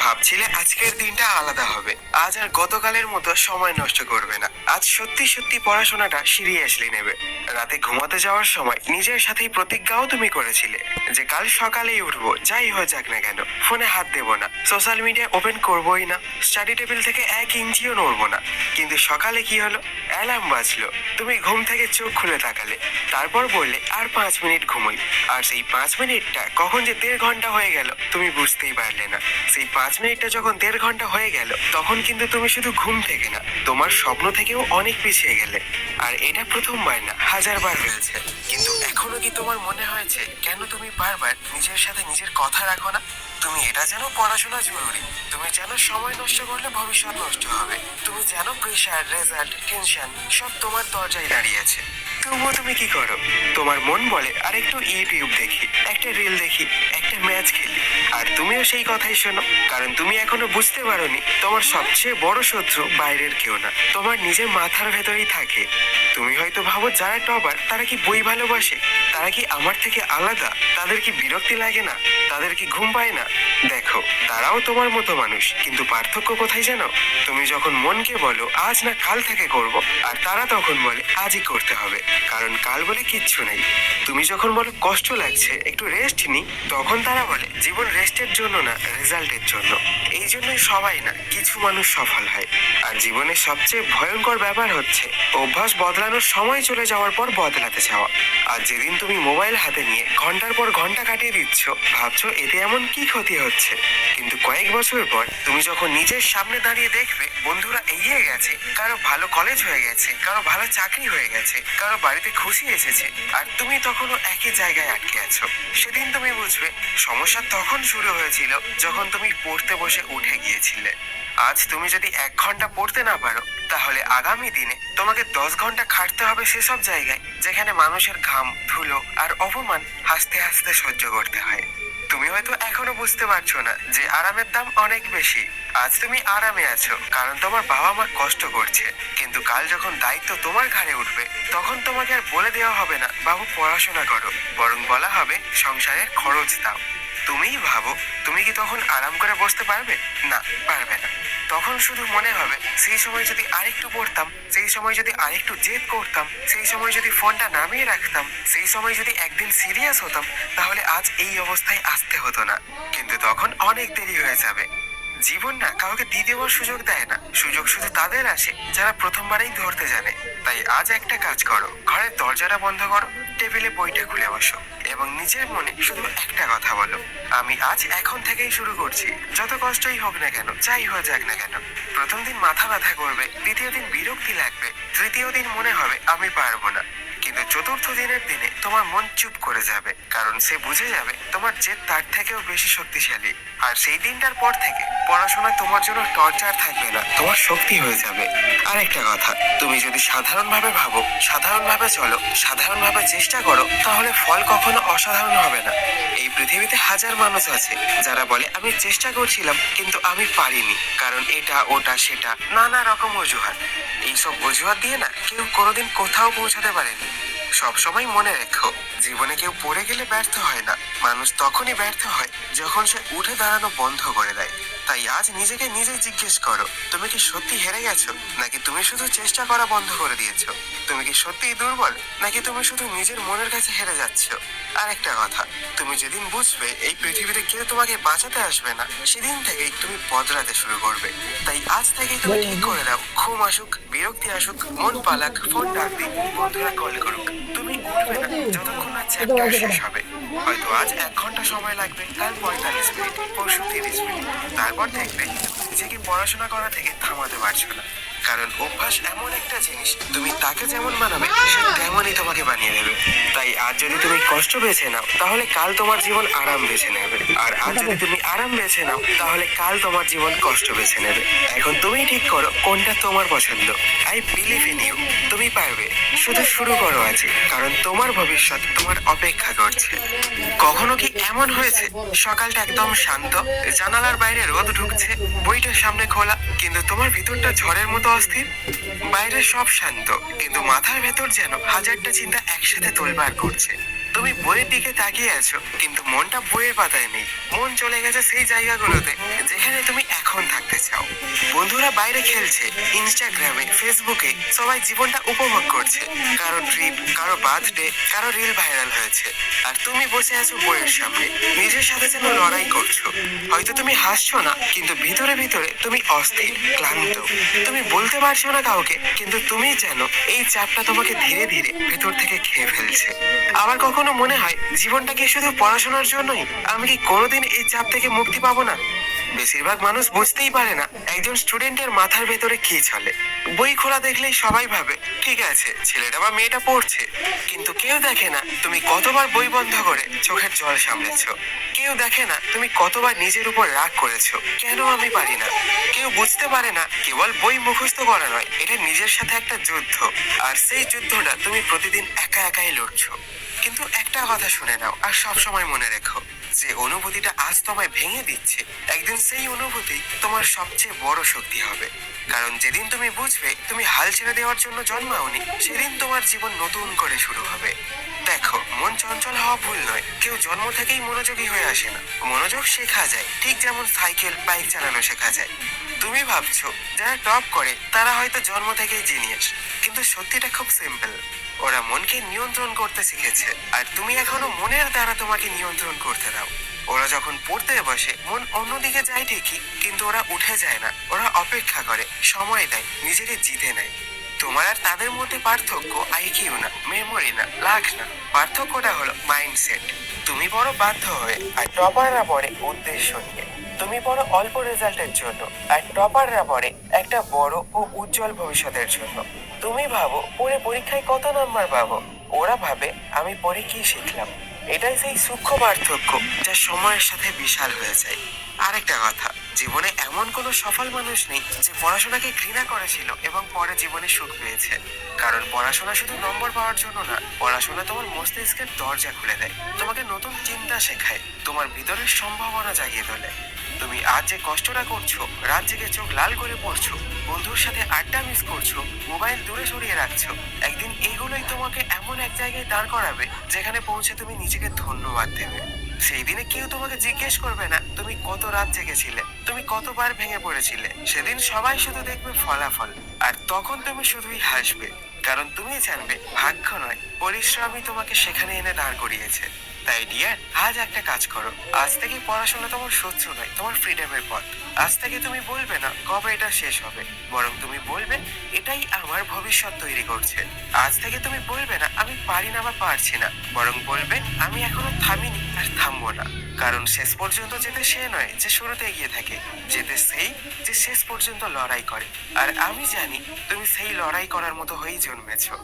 ভাবছিলে আজকের দিনটা আলাদা হবে, আজ আর গতকালের মতো সময় নষ্ট করবে না। আজ সত্যি সত্যি পড়াশোনাটা সিরিয়াসলি নেবে। রাতে ঘুমাতে যাওয়ার সময় নিজের সাথেই প্রতিজ্ঞাও তুমি করেছিলে যে কাল সকালেই উঠবো, যাই হয়ে যাক না কেন। ফোনে হাত দেবো না, সোশ্যাল মিডিয়া ওপেন করবোই না, স্টাডি টেবিল থেকে 1 ইঞ্চিও নড়বো না। কিন্তু সকালে কি হলো? অ্যালার্ম বাজলো, তুমি ঘুম থেকে চোখ খুলে তাকালে, তারপর বললে আর 5 মিনিট ঘুমোই। আর সেই 5 মিনিটটা কখন যে 1.5 ঘন্টা হয়ে গেল তুমি বুঝতেই পারলে না। সেই 5 মিনিটটা যখন 1.5 ঘন্টা হয়ে গেল, তখন কিন্তু তুমি শুধু ঘুম থেকে না, তোমার স্বপ্ন থেকেও অনেক পিছিয়ে গেলে। আর এটা প্রথমবার না, হাজারবার হয়েছে। কিন্তু এখনো কি তোমার মনে হয়েছে কেন তুমি বারবার নিজের সাথে নিজের কথা রাখো না? তুমি এটা জানো পড়াশোনা জরুরি, তুমি জানো সময় নষ্ট করলে ভবিষ্যৎ নষ্ট হবে, তুমি জানো প্রেশার, রেজাল্ট, টেনশন সব তোমার দরজায় দাঁড়িয়ে আছে। তবুও তুমি কি করো? তোমার মন বলে আর একটু ইউটিউব দেখি, একটা রিল দেখি, একটা ম্যাচ খেলি। আর তুমিও সেই কথাই শোনো, কারণ তুমি এখনো বুঝতে পারোনি তোমার সবচেয়ে বড় শত্রু বাইরের কেউ না, তোমার নিজের মাথার ভেতরেই থাকে। তুমি হয়তো ভাবো যারা টপার তারা কি বই ভালোবাসে, তারা কি আমার থেকে আলাদা, তাদের কি বিরক্তি লাগে না, তাদের কি ঘুম পায় না? দেখো, তারাও তোমার মতো মানুষ, কিন্তু পার্থক্য কোথায় জানো? তুমি যখন মনকে বলো আজ না কাল থেকে করব, আর তারা তখন বলে আজই করতে হবে, কারণ কাল বলে কিচ্ছু নেই। তুমি যখন বলো কষ্ট লাগছে একটু রেস্ট নি, তখন তারা বলে জীবন রেস্টের জন্য না, রেজাল্টের জন্য। এই জন্যই সবাই না, কিছু মানুষ সফল হয়। আর জীবনের সবচেয়ে ভয়ঙ্কর ব্যাপার হচ্ছে অভ্যাস বদলানোর সময় চলে যাওয়ার পর বদলাতে চাওয়া। আর যেদিন তুমি মোবাইল হাতে নিয়ে ঘন্টার পর ঘন্টা কাটিয়ে দিচ্ছ, ভাবছো এতে এমন কি ক্ষতি হচ্ছে, কিন্তু কয়েক বছর পর তুমি যখন নিজের সামনে দাঁড়িয়ে দেখবে বন্ধুরা এগিয়ে গেছে, কারো ভালো কলেজ হয়ে গেছে, কারো ভালো চাকরি হয়ে গেছে, কারো বাড়িতে খুশি এসেছে, আর তুমি তখনও একই জায়গায় আটকে আছো, সেদিন তুমি বুঝবে সমস্যা তখন শুরু হয়েছিল যখন তুমি পড়তে বসে উঠে গিয়েছিলে। আজ তুমি যদি 1 ঘন্টা পড়তে না পারো, তাহলে আগামী দিনে তোমাকে 10 ঘন্টা খাটতে হবে সেসব জায়গায় যেখানে মানুষের ঘাম, ধুলো আর অপমান হাসতে হাসতে সহ্য করতে হয়। তুমি হয়তো এখনো বুঝতে পারছো না যে আরামের দাম অনেক বেশি। আজ তুমি আরামে আছো কারণ তোমার বাবা মা কষ্ট করছে, কিন্তু কাল যখন দায়িত্ব তোমার ঘাড়ে উঠবে, তখন তোমাকে আর বলে দেওয়া হবে না বাবু পড়াশোনা করো, বরং বলা হবে সংসারের খরচ দাও। তুমিই ভাবো, তুমি কি তখন আরাম করে বসতে পারবে? না, পারবে না। তখন শুধু মনে হবে সেই সময় যদি আরেকটু পড়তাম, সেই সময় যদি আরেকটু জেদ করতাম, সেই সময় যদি ফোনটা নামিয়ে রাখতাম, সেই সময় যদি একদিন সিরিয়াস হতাম, তাহলে আজ এই অবস্থায় আসতে হতো না। কিন্তু তখন অনেক দেরি হয়ে যাবে। জীবন না কাউকে দ্বিতীয়বার সুযোগ দেয় না, সুযোগ শুধু তাদের আসে যারা প্রথমবারেই ধরতে জানে। তাই আজ একটা কাজ করো, ঘরের দরজাটা বন্ধ করো, টেবিলে বইটা খুলে বসো, এবং নিজের মনে শুধু একটা কথা বলো, আমি আজ এখন থেকেই শুরু করছি, যত কষ্টই হোক না কেন, যাই হয়ে যাক না কেন। প্রথম দিন মাথা ব্যথা করবে, দ্বিতীয় দিন বিরক্তি লাগবে, তৃতীয় দিন মনে হবে আমি পারবো না, কিন্তু চতুর্থ দিনের দিনে তোমার মন চুপ করে যাবে, কারণ সে বুঝে যাবে তোমার জেদ তার থেকেও বেশি শক্তিশালী। আর সেই দিনটার পর থেকে পড়াশোনা তোমার জন্য টর্চার থাকবে না, তোমার শক্তি হয়ে যাবে। আর একটা কথা, তুমি যদি সাধারণভাবে ভাবো, সাধারণভাবে চলো, সাধারণভাবে চেষ্টা করো, তাহলে ফল কখনো অসাধারণ হবে না। এই পৃথিবীতে হাজার মানুষ আছে যারা বলে আমি চেষ্টা করছিলাম কিন্তু আমি পারিনি, কারণ এটা ওটা সেটা নানা রকম অজুহাত। এইসব অজুহাত দিয়ে না কেউ কোনোদিন কোথাও পৌঁছাতে পারেনি। সবসময় মনে রেখো, জীবনে কেউ পড়ে গেলে ব্যর্থ হয় না, মানুষ তখনই ব্যর্থ হয় যখন সে উঠে দাঁড়ানো বন্ধ করে দেয়। তাই আজ নিজেকে নিজেই জিজ্ঞেস করো, তুমি কি সত্যি হেরে গেছো, নাকি তুমি শুধু চেষ্টা করা বন্ধ করে দিয়েছো? তুমি কি সত্যিই দুর্বল, নাকি তুমি শুধু নিজের মনের কাছে হেরে যাচ্ছ? আর একটা কথা, তুমি যেদিন বুঝবে এই পৃথিবীতে কেউ তোমাকে বাঁচাতে আসবে না, সেদিন থেকেই তুমি বদলাতে শুরু করবে। তাই আজ থেকেই তুমি ঠিক করে দাও, ঘুম আসুক, বিরক্তি আসুক, মন পালাক, ফোন ডাক দিক, বন্ধুরা কল করুক, তুমি উঠবে না যতক্ষণ না চ্যাপ্টার শেষ হবে। হয়তো আজ 1 ঘন্টা সময় লাগবে, কাল 45 মিনিট, পরশু 30 মিনিট। তারপর দেখবে নিজেকে পড়াশোনা করা থেকে থামাতে পারছো না, কারণ অভ্যাস এমন একটা জিনিস, তুমি তাকে যেমন মানাবে সে তেমনই তোমাকে বানিয়ে দেবে। তাই আজ যদি তুমি কষ্ট বেছে নাও, তাহলে কাল তোমার জীবন আরাম বেছে নেবে, আর আজ যদি তুমি আরাম বেছে নাও, তাহলে কাল তোমার জীবন কষ্ট বেছে নেবে। এখন তুমি ঠিক করো কোনটা তোমার পছন্দ। আই বিলিভ ইন ইউ, তুমি পারবে, শুধু শুরু করো আজ, কারণ তোমার ভবিষ্যৎ তোমার অপেক্ষা করছে। কখনো কি এমন হয়েছে সকালটা একদম শান্ত, জানালার বাইরে রোদ ঢুকছে, বইটা সামনে খোলা, কিন্তু তোমার ভিতরটা ঝড়ের মতো অস্থির? বাইরে সব শান্ত, কিন্তু মাথার ভেতর যেন হাজারটা চিন্তা একসাথে তোলপাড় করছে। তুমি বইয়ের দিকে তাকিয়ে আছো, কিন্তু মনটা বইয়ের পাতায় নেই, মন চলে গেছে সেই জায়গাগুলোতে যেখানে তুমি বন্ধুরা বাইরে খেলছে, ইনস্টাগ্রামে ফেসবুকে সবাই জীবনটা উপভোগ করছে। কারো ট্রিপ, কারো বার্থডে, কারো রিল ভাইরাল হয়েছে। আর তুমি বসে আছো বইয়ের সামনে, নিজের সাথে যেন লড়াই করছো। হয়তো তুমি হাসছো না, কিন্তু ভিতরে ভিতরে তুমি অস্থির, ক্লান্ত। তুমি বলতে পারছো না কাউকে, কিন্তু তুমি জানো এই চাপটা তোমাকে ধীরে ধীরে ভেতর থেকে খেয়ে ফেলছে। আবার কখনো মনে হয় জীবনটা কি শুধু পড়াশোনার জন্যই? আমি কি কোনোদিন এই চাপ থেকে মুক্তি পাবো না? বেশিরভাগ মানুষ বুঝতেই পারে না একজন স্টুডেন্টের মাথার ভেতরে কি চলে। বই খোলা দেখলেই সবাই ভাবে ঠিক আছে, ছেলেটা বা মেয়েটা পড়ছে। কিন্তু কেউ দেখে না তুমি কতবার বই বন্ধ করে চোখের জল সামলেছো। কেউ দেখে না তুমি কতবার নিজের উপর রাগ করেছো, কেন আমি পারি না। কেউ বুঝতে পারে না কেবল বই মুখস্থ করা নয়, এটা নিজের সাথে একটা যুদ্ধ। আর সেই যুদ্ধটা তুমি প্রতিদিন একা একাই লড়ছো। কিন্তু একটা কথা শুনে নাও আর সব সময় মনে রেখো, যে অনুভূতিটা আজ তোমায় ভেঙে দিচ্ছে, একদিন সেই অনুভূতি তোমার সবচেয়ে বড় শক্তি হবে। কারণ যেদিন তুমি বুঝবে তুমি হাল ছেড়ে দেওয়ার জন্য জন্মাওনি, সেদিন তোমার জীবন নতুন করে শুরু হবে। দেখো, মন চঞ্চল হওয়া ভুল নয়, কেউ জন্ম থেকেই মনোযোগী হয়ে আসে না। মনোযোগ শেখা যায়, ঠিক যেমন সাইকেল, বাইক চালানো শেখা যায়। তুমি ভাবছো যারা টপ করে তারা হয়তো জন্ম থেকেই জিনিয়াস, কিন্তু সত্যিটা খুব সিম্পল। ওরা মনকে নিয়ন্ত্রণ করতে শিখেছে, আর তুমি এখনো মনের দ্বারা তোমাকে নিয়ন্ত্রণ করতে দাও। ওরা যখন পড়তে বসে মন অন্যদিকে যায় ঠিকই, কিন্তু ওরা উঠে যায় না। ওরা অপেক্ষা করে, সময় দেয়, নিজেকে জিতে নেয়। তোমার আর তাদের মধ্যে পার্থক্য আইকিউ না, মেমোরি না, লাখ না। পার্থক্যটা হলো মাইন্ডসেট। তুমি বড় বাধ্য হয়ে, আর টপাররা পড়ে উদ্দেশ্য নিয়ে। তুমি বড় অল্প রেজাল্টের জন্য, আর টপাররা পড়ে একটা বড় ও উজ্জ্বল ভবিষ্যতের জন্য। তুমি ভাবো পড়ে পরীক্ষায় কত নাম্বার পাবো, ওরা ভাবে আমি পড়ে কি শিখলাম। এটাই সেই সূক্ষ্ম পার্থক্য যা সময়ের সাথে বিশাল হয়ে যায়। আরেকটা কথা, জীবনে এমন কোনো সফল মানুষ নেই যে পড়াশোনাকে ঘৃণা করেছিল এবং পরে জীবনে সুখ পেয়েছে। কারণ পড়াশোনা শুধু নম্বর পাওয়ার জন্য না, পড়াশোনা তোমার মস্তিষ্কের দরজা খুলে দেয়, তোমাকে নতুন চিন্তা শেখায়, তোমার ভিতরের সম্ভাবনা জাগিয়ে তোলে। তুমি আজ যে কষ্টটা করছো, রাত জেগে চোখ লাল করে পড়ছো, বন্ধুর সাথে আড্ডা মিস করছো, মোবাইল দূরে সরিয়ে রাখছো, একদিন এগুলোই তোমাকে এমন এক জায়গায় দাঁড় করাবে যেখানে পৌঁছে তুমি নিজেকে ধন্যবাদ দেবে। সেই দিনে কেউ তোমাকে জিজ্ঞেস করবে না তুমি কত রাত জেগেছিলে, তুমি কতবার ভেঙে পড়েছিলে। সেদিন সবাই শুধু দেখবে ফলাফল, আর তখন তুমি শুধুই হাসবে। কারণ তুমি জানবে ভাগ্য নয়, পরিশ্রমই তোমাকে সেখানে এনে দাঁড় করিয়েছে। তাই ডিয়ার, আজ একটা কাজ করো। আজ থেকে পড়াশোনা তোমার শত্রু নয়, তোমার ফ্রিডমের পথ। আজ থেকে তুমি বলবে না কবে এটা শেষ হবে, বরং তুমি বলবে এটাই আমার ভবিষ্যৎ তৈরি করছে। আজ থেকে তুমি বলবে না আমি পারি না বা পারছি না, বরং বলবে আমি এখনো থামিনি আর থামবো না। কারণ শেষ পর্যন্ত যেতে সে নয় যে শুরুতে এগিয়ে থাকে, যেতে সেই যে শেষ পর্যন্ত লড়াই করে। আর আমি জানি তুমি সেই লড়াই করার মতো হয়েই জন্মেছো।